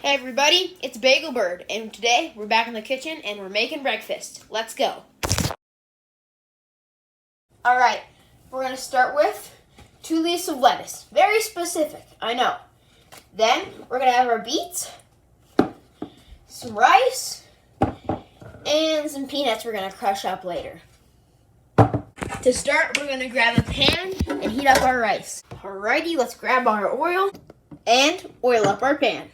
Hey everybody, it's Bagel Bird, and today we're back in the kitchen and we're making breakfast. Let's go. Alright, we're going to start with 2 leaves of lettuce. Very specific, I know. Then we're going to have our beets, some rice, and some peanuts we're going to crush up later. To start, we're going to grab a pan and heat up our rice. Alrighty, let's grab our oil and oil up our pan.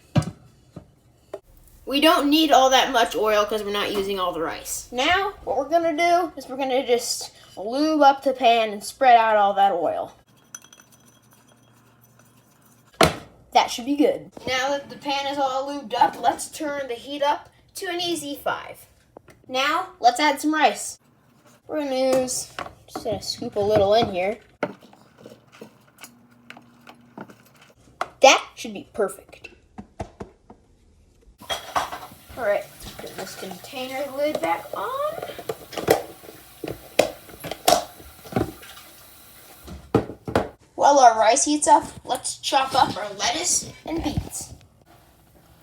We don't need all that much oil because we're not using all the rice. Now, what we're going to do is we're going to just lube up the pan and spread out all that oil. That should be good. Now that the pan is all lubed up, let's turn the heat up to an easy 5. Now, let's add some rice. We're going to use, just going to scoop a little in here. That should be perfect. Alright, let's put this container lid back on. While our rice heats up, let's chop up our lettuce and beets.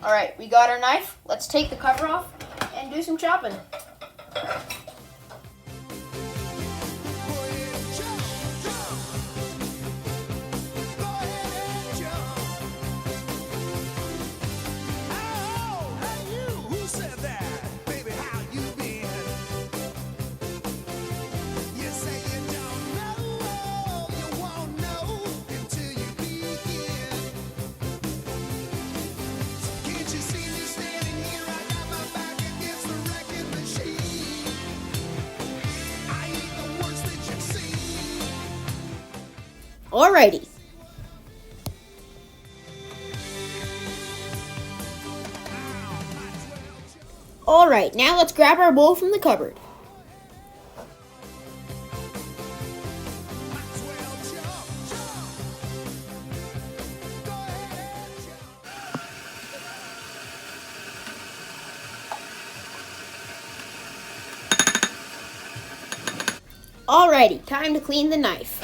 Alright, we got our knife. Let's take the cover off and do some chopping. Alrighty. Alright, now let's grab our bowl from the cupboard. Alrighty, time to clean the knife.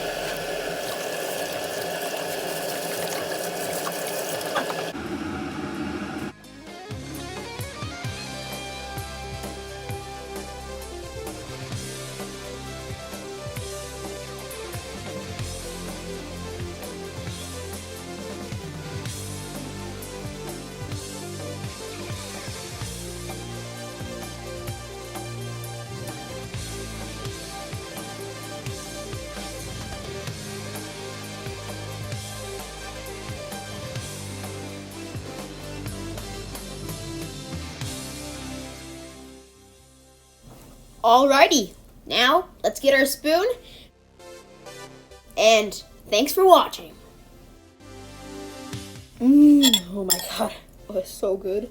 Alrighty, now let's get our spoon, and thanks for watching. Oh my god, oh, it's so good.